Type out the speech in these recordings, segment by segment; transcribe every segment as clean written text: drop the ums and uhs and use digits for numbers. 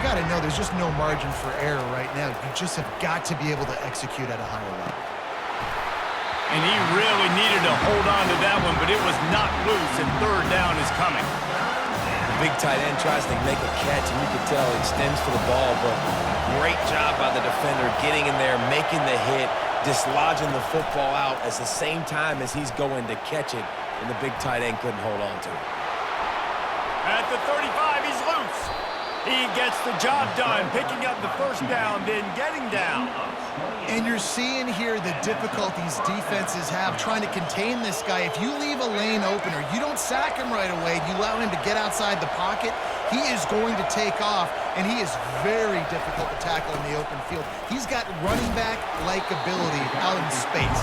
got to know there's just no margin for error right now. You just have got to be able to execute at a higher level. And he really needed to hold on to that one, but it was not loose, and third down is coming. The big tight end tries to make a catch, and you can tell he extends for the ball, but great job by the defender getting in there, making the hit, dislodging the football out at the same time as he's going to catch it, and the big tight end couldn't hold on to it. At the 35, he's loose. He gets the job done, picking up the first down, then getting down. And you're seeing here the difficulties defenses have trying to contain this guy. If you leave a lane open or you don't sack him right away, you allow him to get outside the pocket, he is going to take off, and he is very difficult to tackle in the open field. He's got running back-like ability out in space.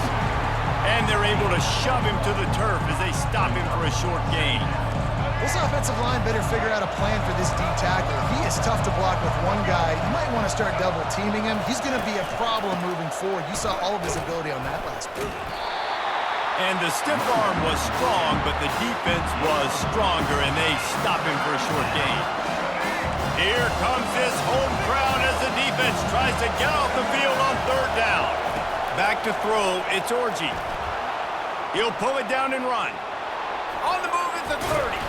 And they're able to shove him to the turf as they stop him for a short gain. This offensive line better figure out a plan for this D tackle. He is tough to block with one guy. You might want to start double-teaming him. He's going to be a problem moving forward. You saw all of his ability on that last play. And the stiff arm was strong, but the defense was stronger, and they stop him for a short gain. Here comes this home crowd as the defense tries to get off the field on third down. Back to throw, it's Orji. He'll pull it down and run. On the move at the 30.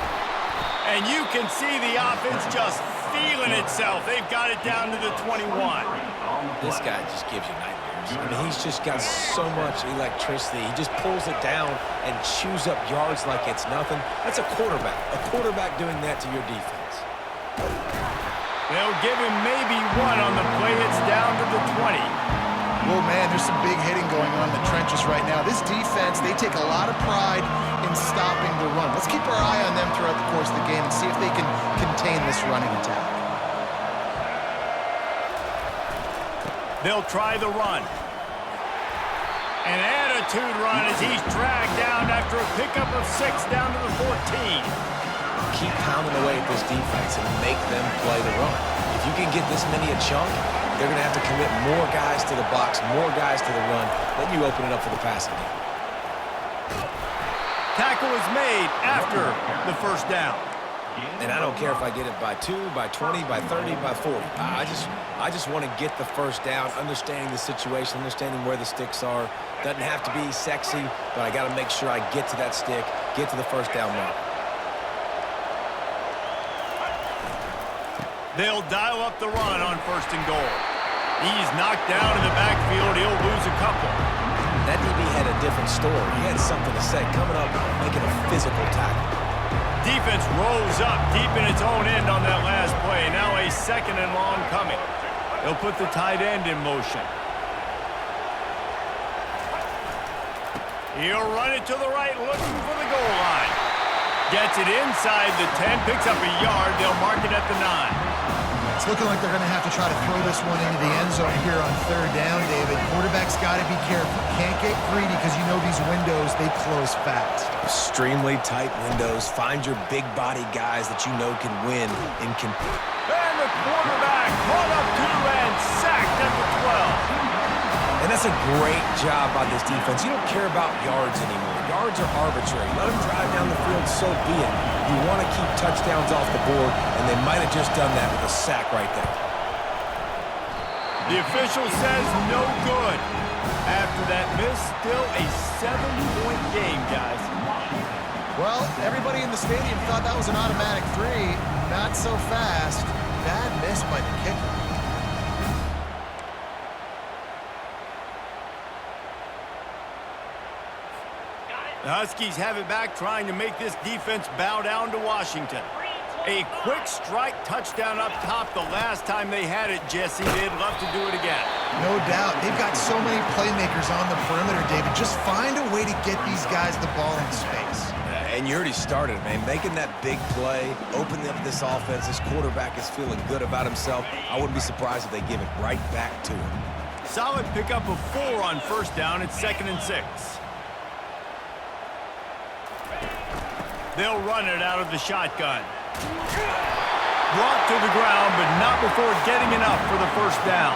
And you can see the offense just feeling itself. They've got it down to the 21. This guy just gives you nightmares. I mean, he's just got so much electricity. He just pulls it down and chews up yards like it's nothing. That's a quarterback. A quarterback doing that to your defense. They'll give him maybe one on the play. It's down to the 20. Whoa, man, there's some big hitting going on in the trenches right now. This defense, they take a lot of pride in stopping the run. Let's keep our eye on them throughout the course of the game and see if they can contain this running attack. They'll try the run. An attitude run as he's dragged down after a pickup of 6 down to the 14. Keep pounding away at this defense and make them play the run. If you can get this many a chunk, they're going to have to commit more guys to the box, more guys to the run. Then you open it up for the passing game. Tackle is made after the first down. And I don't care if I get it by 2, by 20, by 30, by 40. I just want to get the first down, understanding the situation, understanding where the sticks are. Doesn't have to be sexy, but I got to make sure I get to that stick, get to the first down mark. They'll dial up the run on first and goal. He's knocked down in the backfield. He'll lose a couple. That DB had a different story. He had something to say. Coming up, making a physical tackle. Defense rolls up deep in its own end on that last play. Now a second and long coming. They'll put the tight end in motion. He'll run it to the right, looking for the goal line. Gets it inside the 10, picks up a yard. They'll mark it at the 9. It's looking like they're going to have to try to throw this one into the end zone here on third down, David. Quarterback's got to be careful. Can't get greedy because you know these windows, they close fast. Extremely tight windows. Find your big body guys that you know can win and can... And the quarterback caught up to and sacked at the 12. And that's a great job by this defense. You don't care about yards anymore. Yards are arbitrary. Let them drive down the field, so be it. You want to keep touchdowns off the board, and they might have just done that with a sack right there. The official says no good. After that miss, still a 7-point game, guys. Well, everybody in the stadium thought that was an automatic 3. Not so fast. Bad miss by the kicker. The Huskies have it back, trying to make this defense bow down to Washington. A quick strike touchdown up top the last time they had it, Jesse. They'd love to do it again. No doubt. They've got so many playmakers on the perimeter, David. Just find a way to get these guys the ball in space. And you already started, man. Making that big play, opening up this offense. This quarterback is feeling good about himself. I wouldn't be surprised if they give it right back to him. Solid pickup of 4 on first down. It's 2nd and 6. They'll run it out of the shotgun. Brought to the ground, but not before getting enough for the first down.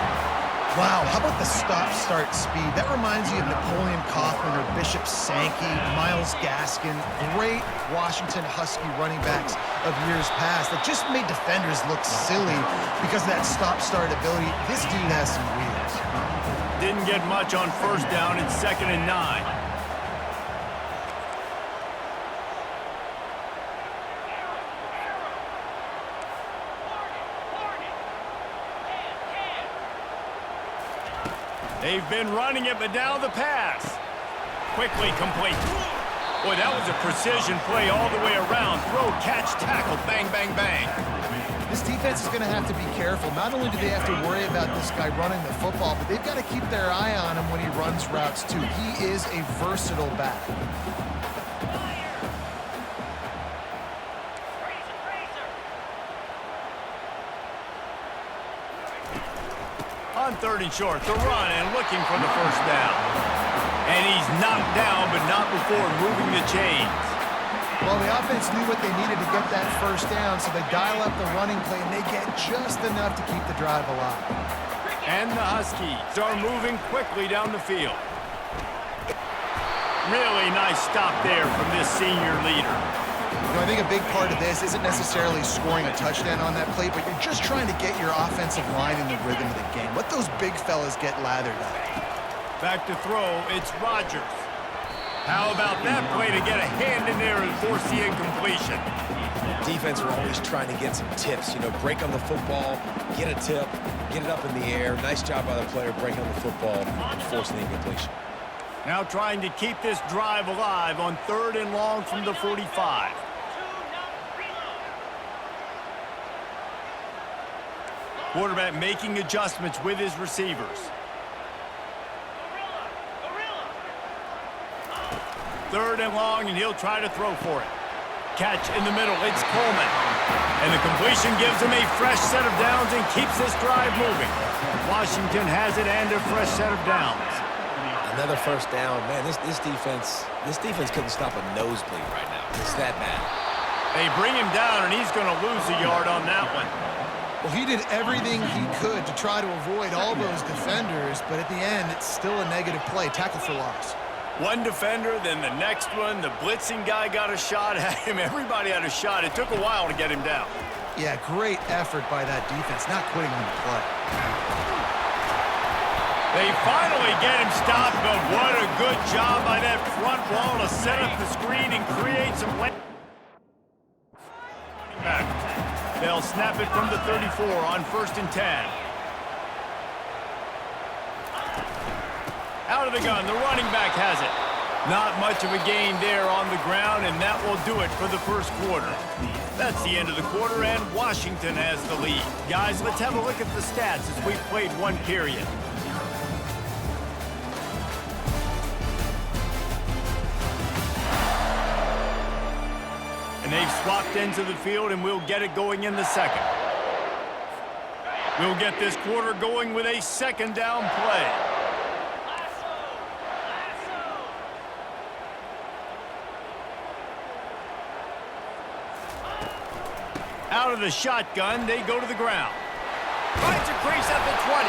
Wow, how about the stop-start speed? That reminds you of Napoleon Kaufman or Bishop Sankey, Myles Gaskin, great Washington Husky running backs of years past that just made defenders look silly because of that stop-start ability. This dude has some wheels. Didn't get much on first down. It's 2nd and 9. They've been running it, but now the pass. Quickly complete. Boy, that was a precision play all the way around. Throw, catch, tackle, bang, bang, bang. This defense is going to have to be careful. Not only do they have to worry about this guy running the football, but they've got to keep their eye on him when he runs routes too. He is a versatile back. On 3rd and short, the run and looking for the first down. And he's knocked down, but not before moving the chains. Well, the offense knew what they needed to get that first down, so they dial up the running play, and they get just enough to keep the drive alive. And the Huskies are moving quickly down the field. Really nice stop there from this senior leader. You know, I think a big part of this isn't necessarily scoring a touchdown on that play, but you're just trying to get your offensive line in the rhythm of the game. Let those big fellas get lathered up. Back to throw, it's Rodgers. How about that play to get a hand in there and force the incompletion? Defense are always trying to get some tips. You know, break on the football, get a tip, get it up in the air. Nice job by the player breaking on the football and forcing the incompletion. Now trying to keep this drive alive on 3rd and long from the 45. Quarterback making adjustments with his receivers. 3rd and long, and he'll try to throw for it. Catch in the middle, it's Coleman. And the completion gives him a fresh set of downs and keeps this drive moving. Washington has it and a fresh set of downs. Another first down. Man, this defense couldn't stop a nosebleed right now. It's that bad. They bring him down, and he's going to lose a yard on that one. Well, he did everything he could to try to avoid all those defenders, but at the end, it's still a negative play. Tackle for loss. One defender, then the next one. The blitzing guy got a shot at him. Everybody had a shot. It took a while to get him down. Yeah, great effort by that defense, not quitting him to play. They finally get him stopped, but what a good job by that front wall to set up the screen and create some play. They'll snap it from the 34 on 1st and 10. Out of the gun, the running back has it. Not much of a gain there on the ground, and that will do it for the first quarter. That's the end of the quarter, and Washington has the lead. Guys, let's have a look at the stats as we've played one period. And they've swapped ends of the field, and we'll get it going in the second. We'll get this quarter going with a 2nd down play. Out of the shotgun, they go to the ground. Finds a crease at the 20.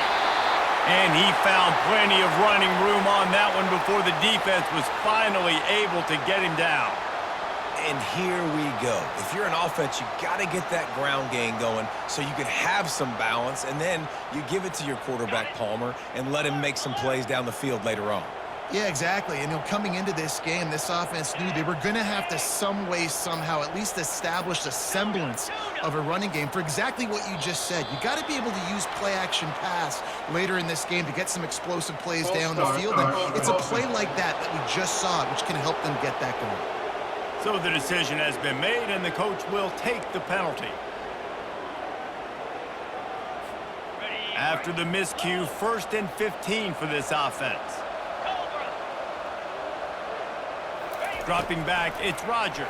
And he found plenty of running room on that one before the defense was finally able to get him down. And here we go. If you're an offense, you got to get that ground game going so you can have some balance, and then you give it to your quarterback, Palmer, and let him make some plays down the field later on. Yeah, exactly. And coming into this game, this offense knew they were going to have to some way, somehow, at least establish a semblance of a running game for exactly what you just said. You got to be able to use play-action pass later in this game to get some explosive plays down the field. And it's a play like that we just saw, which can help them get that going. So the decision has been made, and the coach will take the penalty. After the miscue, 1st and 15 for this offense. Dropping back, it's Rodgers.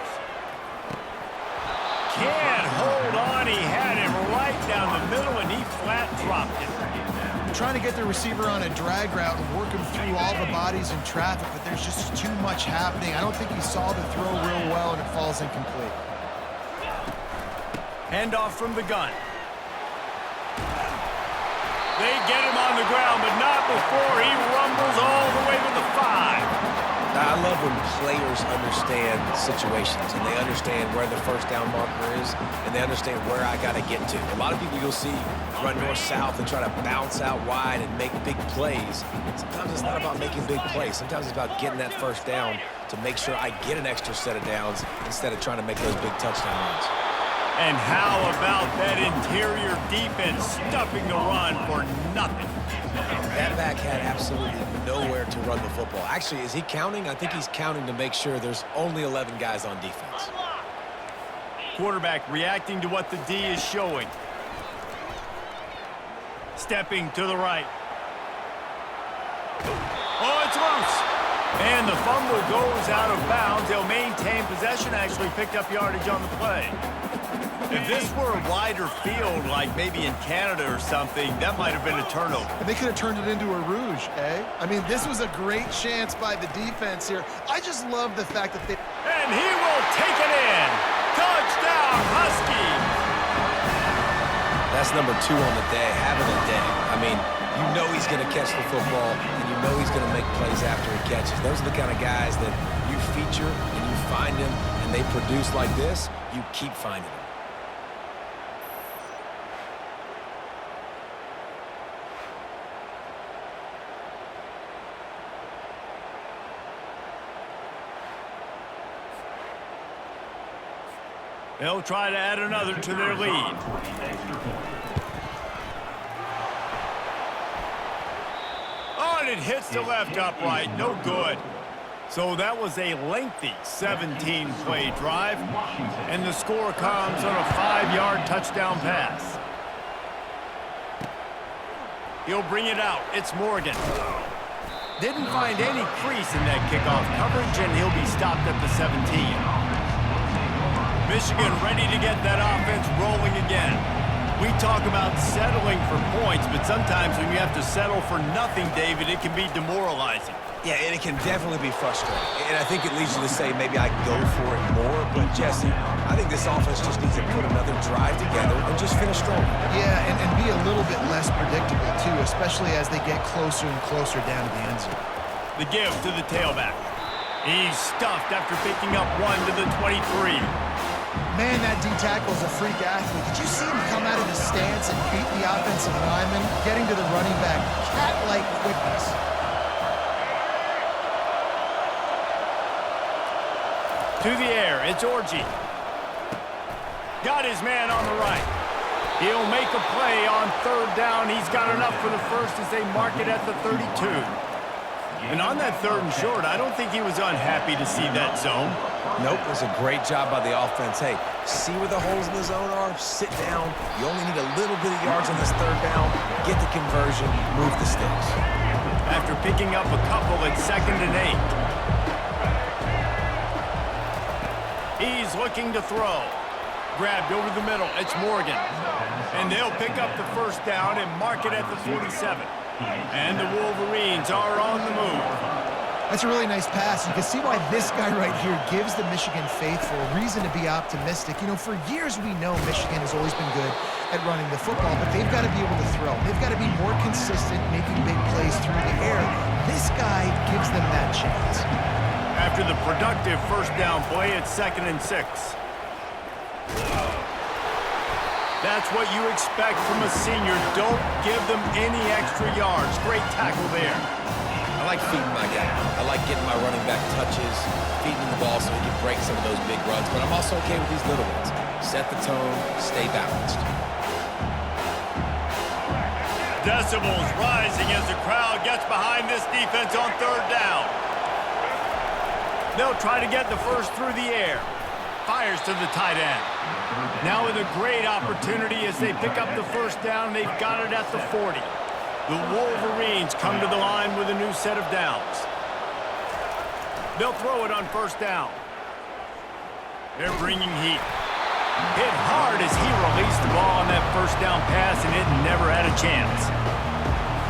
Can't hold on. He had him right down the middle, and he flat dropped it. Trying to get the receiver on a drag route and work him through all the bodies in traffic, but there's just too much happening. I don't think he saw the throw real well, and it falls incomplete. Handoff from the gun. They get him on the ground, but before he rumbles all the way to the 5. I love when players understand situations and they understand where the first down marker is and they understand where I got to get to. A lot of people you'll see run north-south and try to bounce out wide and make big plays. Sometimes it's not about making big plays. Sometimes it's about getting that first down to make sure I get an extra set of downs instead of trying to make those big touchdown runs. And how about that interior defense stuffing the run for nothing? That back had absolutely nowhere to run the football. Actually, is he counting? I think he's counting to make sure there's only 11 guys on defense. Quarterback reacting to what the D is showing. Stepping to the right. Oh, it's loose. And the fumble goes out of bounds. They'll maintain possession, actually picked up yardage on the play. If this were a wider field, like maybe in Canada or something, that might have been a turnover. And they could have turned it into a rouge, eh? I mean, this was a great chance by the defense here. I just love the fact that they... And he will take it in. Touchdown, Huskies. That's number 2 on the day, having a day. I mean, you know he's going to catch the football, and you know he's going to make plays after he catches. Those are the kind of guys that you feature and you find them, and they produce like this, you keep finding them. They'll try to add another to their lead. Oh, and it hits the left upright. No good. So that was a lengthy 17-play drive, and the score comes on a 5-yard touchdown pass. He'll bring it out. It's Morgan. Didn't find any crease in that kickoff coverage, and he'll be stopped at the 17. Michigan ready to get that offense rolling again. We talk about settling for points, but sometimes when you have to settle for nothing, David, it can be demoralizing. Yeah, and it can definitely be frustrating. And I think it leads you to say maybe I go for it more. But, Jesse, I think this offense just needs to put another drive together and just finish strong. Yeah, and be a little bit less predictable, too, especially as they get closer and closer down to the end zone. The give to the tailback. He's stuffed after picking up 1 to the 23. Man, that D-tackle's a freak athlete. Did you see him come out of his stance and beat the offensive lineman, getting to the running back, cat-like quickness? To the air, it's Orji. Got his man on the right. He'll make a play on 3rd down. He's got enough for the first as they mark it at the 32. And on that 3rd and short, I don't think he was unhappy to see that zone. Nope, it was a great job by the offense. Hey, see where the holes in the zone are? Sit down. You only need a little bit of yards on this 3rd down. Get the conversion. Move the sticks. After picking up a couple at 2nd and 8. He's looking to throw. Grabbed over the middle. It's Morgan. And they'll pick up the 1st down and mark it at the 47. And the Wolverines are on the move. That's a really nice pass. You can see why this guy right here gives the Michigan faithful a reason to be optimistic. You know, for years we know Michigan has always been good at running the football, but they've got to be able to throw. They've got to be more consistent making big plays through the air. This guy gives them that chance. After the productive 1st down play, it's 2nd and 6. That's what you expect from a senior. Don't give them any extra yards. Great tackle there. I like feeding my guy. I like getting my running back touches, feeding him the ball so he can break some of those big runs. But I'm also okay with these little ones. Set the tone, stay balanced. Decibels rising as the crowd gets behind this defense on 3rd down. They'll try to get the first through the air. Fires to the tight end. Now with a great opportunity as they pick up the 1st down. They've got it at the 40. The Wolverines come to the line with a new set of downs. They'll throw it on 1st down. They're bringing heat. Hit hard as he released the ball on that 1st down pass, and it never had a chance.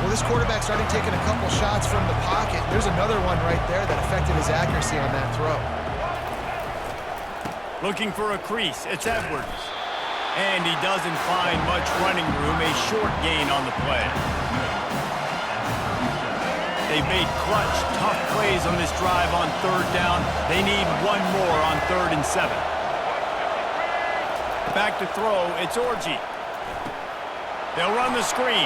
Well, this quarterback's already taken a couple shots from the pocket. There's another one right there that affected his accuracy on that throw. Looking for a crease. It's Edwards. And he doesn't find much running room. A short gain on the play. They've made clutch, tough plays on this drive on third down. They need one more on 3rd and 7. Back to throw, it's Orji. They'll run the screen.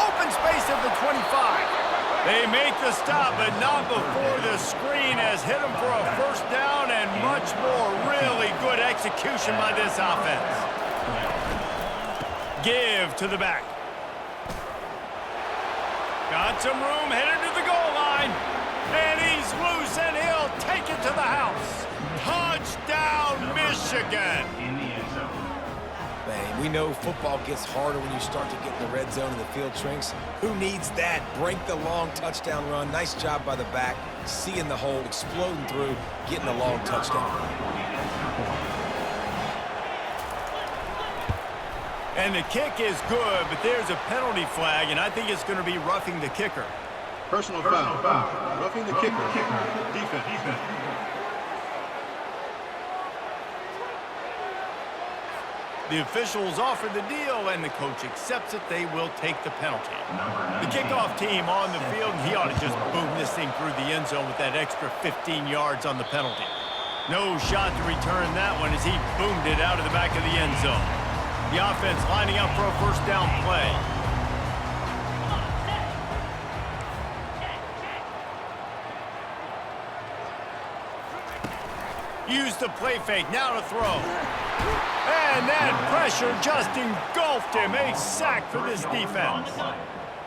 Open space at the 25. They make the stop, but not before the screen has hit them for a first down and much more. Really good execution by this offense. Give to the back. Got some room, headed to the goal line. And he's loose, and he'll take it to the house. Touchdown, Michigan. Man, we know football gets harder when you start to get in the red zone and the field shrinks. Who needs that? Break the long touchdown run. Nice job by the back. Seeing the hole, exploding through, getting a long touchdown. And the kick is good, but there's a penalty flag, and I think it's going to be roughing the kicker. Personal foul. Roughing the kicker. Defense. The officials offer the deal, and the coach accepts it. They will take the penalty. The kickoff team on the field, and he ought to just boom this thing through the end zone with that extra 15 yards on the penalty. No shot to return that one as he boomed it out of the back of the end zone. The offense lining up for a first down play. Use the play fake, now to throw. And that pressure just engulfed him. A sack for this defense.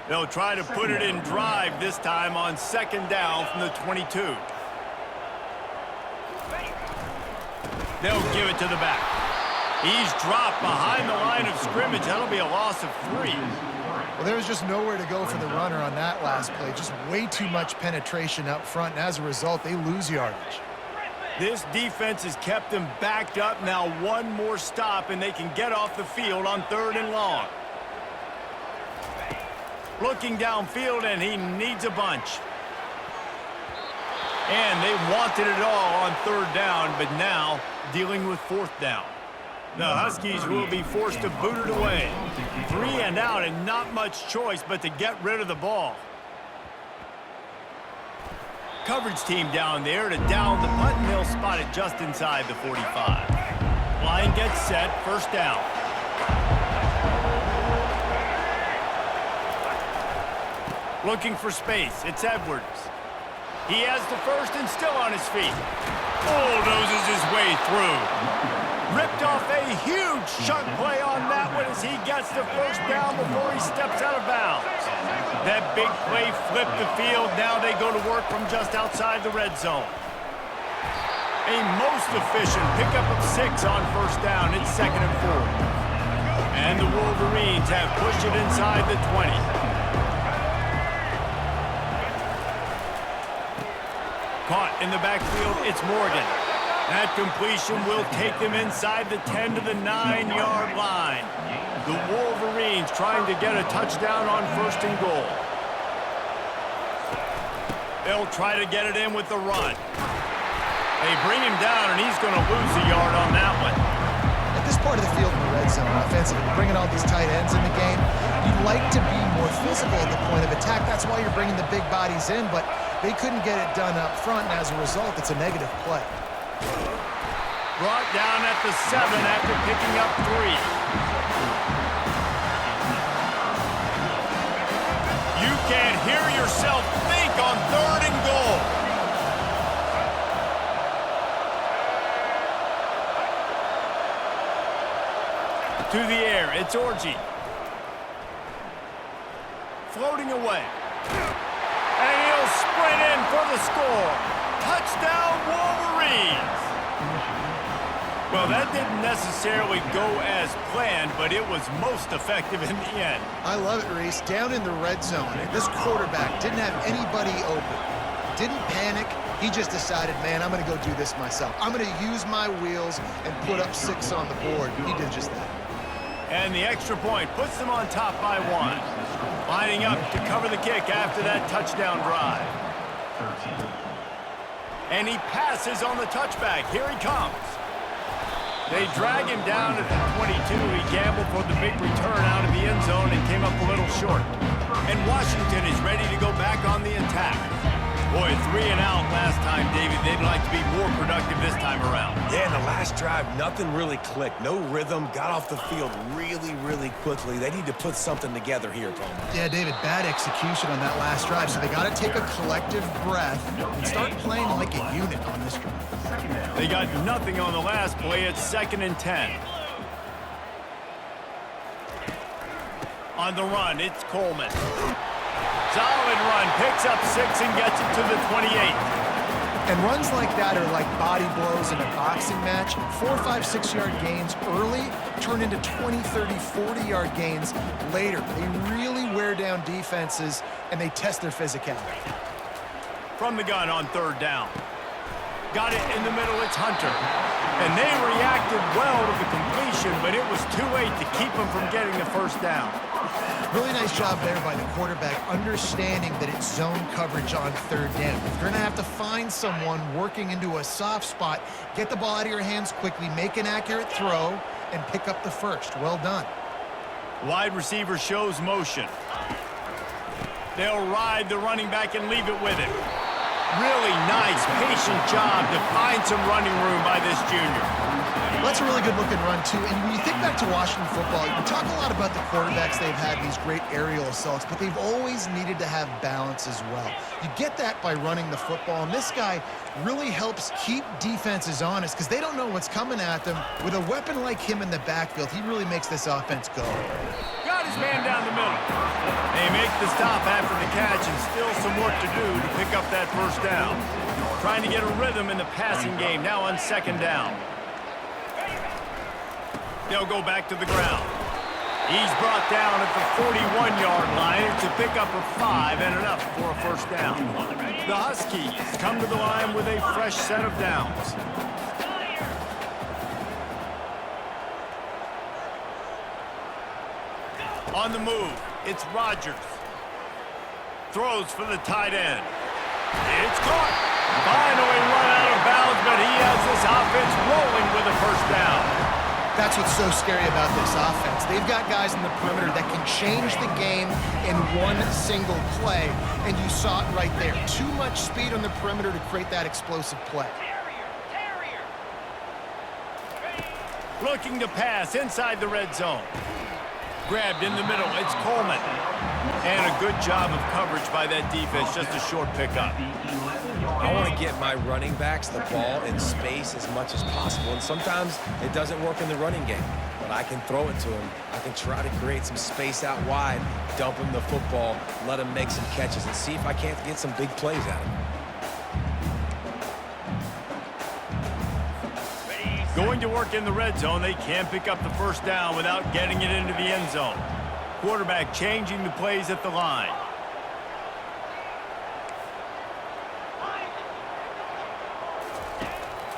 They'll try to put it in drive this time on 2nd down from the 22. They'll give it to the back. He's dropped behind the line of scrimmage. That'll be a loss of 3. Well, there was just nowhere to go for the runner on that last play. Just way too much penetration up front, and as a result, they lose yardage. This defense has kept them backed up. Now one more stop, and they can get off the field on 3rd and long. Looking downfield, and he needs a bunch. And they wanted it all on 3rd down, but now dealing with 4th down. The Huskies will be forced to boot it away. 3 and out, and not much choice but to get rid of the ball. Coverage team down there to down the punt, and they'll spot it just inside the 45. Line gets set, first down. Looking for space, it's Edwards. He has the first and still on his feet. Bulldozes his way through. Ripped off a huge chunk play on that one as he gets the first down before he steps out of bounds. That big play flipped the field. Now they go to work from just outside the red zone. A most efficient pickup of 6 on first down. It's 2nd and 4. And the Wolverines have pushed it inside the 20. Caught in the backfield, it's Morgan. That completion will take them inside the 10 to the 9-yard line. The Wolverines trying to get a touchdown on 1st and goal. They'll try to get it in with the run. They bring him down, and he's going to lose a yard on that one. At this part of the field in the red zone, offensively, bringing all these tight ends in the game, you'd like to be more physical at the point of attack. That's why you're bringing the big bodies in, but they couldn't get it done up front, and as a result, it's a negative play. Brought down at the 7 after picking up 3. You can't hear yourself think on 3rd and goal. To the air, it's Orji. Floating away. And he'll sprint in for the score. Touchdown, Wolverines. Well, that didn't necessarily go as planned, but it was most effective in the end. I love it, Reese. Down in the red zone, this quarterback didn't have anybody open. Didn't panic. He just decided, man, I'm going to go do this myself. I'm going to use my wheels and put up 6 on the board. He did just that. And the extra point puts them on top by 1. Lining up to cover the kick after that touchdown drive. And he passes on the touchback. Here he comes. They drag him down at the 22. He gambled for the big return out of the end zone and came up a little short. And Washington is ready to go back on the attack. Boy, 3 and out last time, David. They'd like to be more productive this time around. Yeah, in the last drive, nothing really clicked. No rhythm, got off the field really, really quickly. They need to put something together here, Tom. Yeah, David, bad execution on that last drive, so they got to take a collective breath and start playing like a unit on this drive. They got nothing on the last play. It's 2nd and 10. On the run, it's Coleman. Solid run, picks up 6 and gets it to the 28. And runs like that are like body blows in a boxing match. 4, 5, 6-yard gains early turn into 20, 30, 40-yard gains later. They really wear down defenses, and they test their physicality. From the gun on 3rd down. Got it in the middle, it's Hunter. And they reacted well to the completion, but it was too late to keep them from getting the 1st down. Really nice job there by the quarterback, understanding that it's zone coverage on 3rd down. If you're going to have to find someone working into a soft spot, get the ball out of your hands quickly, make an accurate throw, and pick up the 1st. Well done. Wide receiver shows motion. They'll ride the running back and leave it with him. Really nice, patient job to find some running room by this junior. That's a really good-looking run, too. And when you think back to Washington football, we talk a lot about the quarterbacks they've had, these great aerial assaults, but they've always needed to have balance as well. You get that by running the football, and this guy really helps keep defenses honest because they don't know what's coming at them. With a weapon like him in the backfield, he really makes this offense go. Got his man down the middle. They make the stop after the catch and still some work to do to pick up that 1st down. Trying to get a rhythm in the passing game now on 2nd down. They'll go back to the ground. He's brought down at the 41-yard line to pick up a 5 and enough for a 1st down. The Huskies come to the line with a fresh set of downs. On the move, it's Rodgers. Throws for the tight end. It's caught. Finally run out of bounds, but he has this offense rolling with a 1st down. That's what's so scary about this offense. They've got guys in the perimeter that can change the game in one single play, and you saw it right there. Too much speed on the perimeter to create that explosive play. Looking to pass inside the red zone. Grabbed in the middle, it's Coleman. And a good job of coverage by that defense, just a short pickup. I want to get my running backs the ball in space as much as possible, and sometimes it doesn't work in the running game, but I can throw it to him. I can try to create some space out wide, dump him the football, let him make some catches, and see if I can't get some big plays out of him. Going to work in the red zone, they can't pick up the 1st down without getting it into the end zone. Quarterback changing the plays at the line.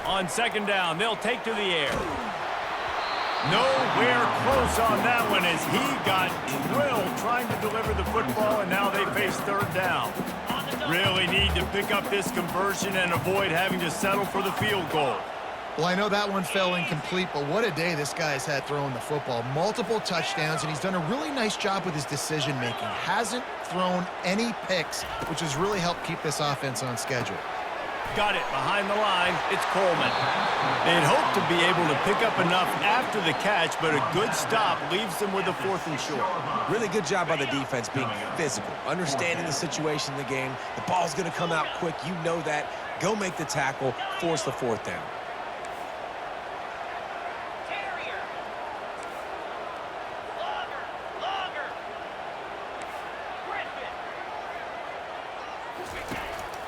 On 2nd down, they'll take to the air. Nowhere close on that one as he got drilled trying to deliver the football, and now they face 3rd down. Really need to pick up this conversion and avoid having to settle for the field goal. Well, I know that one fell incomplete, but what a day this guy's had throwing the football. Multiple touchdowns, and he's done a really nice job with his decision-making. Hasn't thrown any picks, which has really helped keep this offense on schedule. Got it behind the line. It's Coleman. They'd hoped to be able to pick up enough after the catch, but a good stop leaves them with a 4th and short. Really good job by the defense being physical, understanding the situation in the game. The ball's going to come out quick. You know that. Go make the tackle, force the 4th down.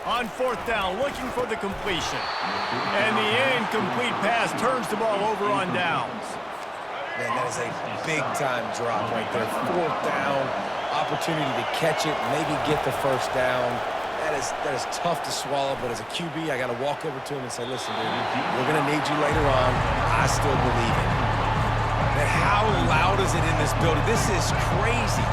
On 4th down, looking for the completion. And the incomplete pass turns the ball over on downs. Man, that is a big-time drop right there. 4th down, opportunity to catch it, maybe get the 1st down. That is tough to swallow, but as a QB, I got to walk over to him and say, listen, dude, we're going to need you later on. I still believe it. Man, how loud is it in this building? This is crazy.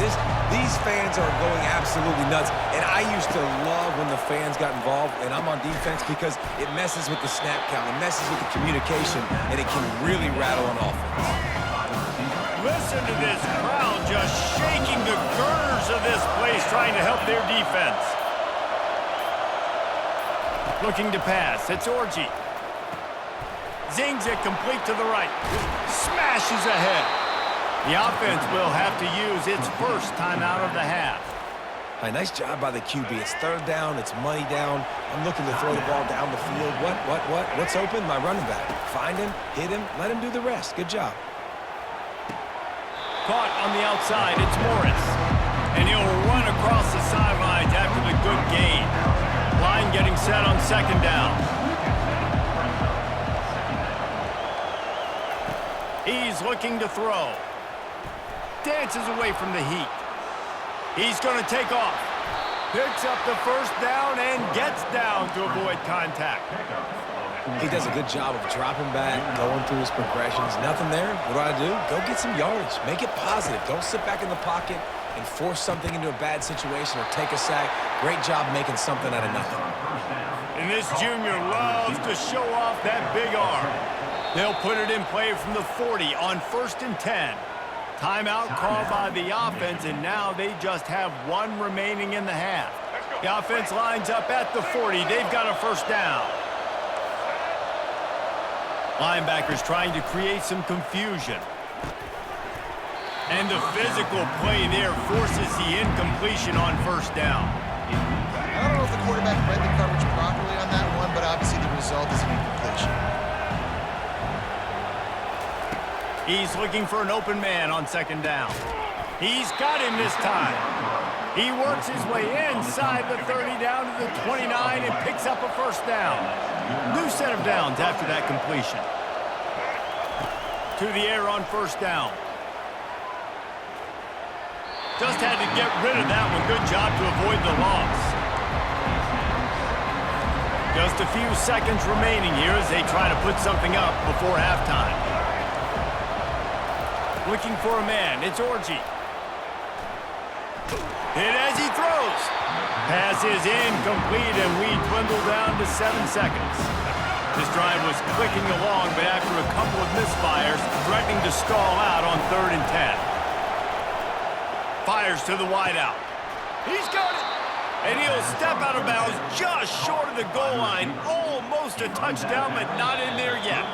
These fans are going absolutely nuts. And I used to love when the fans got involved, and I'm on defense because it messes with the snap count, it messes with the communication, and it can really rattle an offense. Listen to this crowd just shaking the girders of of this place trying to help their defense. Looking to pass. It's Orji. Zings it complete to the right. Smashes ahead. The offense will have to use its first timeout of the half. Hey, nice job by the QB. It's third down. It's money down. I'm looking to throw the ball down the field. What's open? My running back. Find him, hit him, let him do the rest. Good job. Caught on the outside. It's Morris. And he'll run across the sidelines after the good gain. Line getting set on second down. He's looking to throw. Dances away from the heat. He's going to take off. Picks up the first down and gets down to avoid contact. He does a good job of dropping back, going through his progressions. Nothing there. What do? Go get some yardage. Make it positive. Don't sit back in the pocket and force something into a bad situation or take a sack. Great job making something out of nothing. And this junior loves to show off that big arm. They'll put it in play from the 40 on 1st and 10. Timeout called by the offense, and now they just have one remaining in the half. The offense lines up at the 40. They've got a first down. Linebackers trying to create some confusion. And the physical play there forces the incompletion on first down. I don't know if the quarterback read the coverage properly on that one, but obviously the result is an incompletion. He's looking for an open man on second down. He's got him this time. He works his way inside the 30 down to the 29 and picks up a first down. New set of downs after that completion. To the air on first down. Just had to get rid of that one. Good job to avoid the loss. Just a few seconds remaining here as they try to put something up before halftime. Looking for a man. It's Orji. Hit as he throws. Pass is incomplete, and we dwindle down to 7 seconds. This drive was clicking along, but after a couple of misfires, threatening to stall out on 3rd and 10. Fires to the wideout. He's got it. And he'll step out of bounds just short of the goal line. Almost a touchdown, but not in there yet.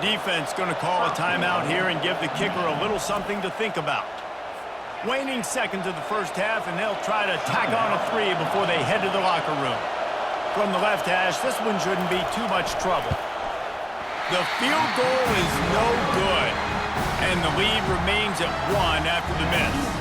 Defense going to call a timeout here and give the kicker a little something to think about. Waning seconds of the first half, and they'll try to tack on a 3 before they head to the locker room. From the left hash, this one shouldn't be too much trouble. The field goal is no good, and the lead remains at 1 after the miss.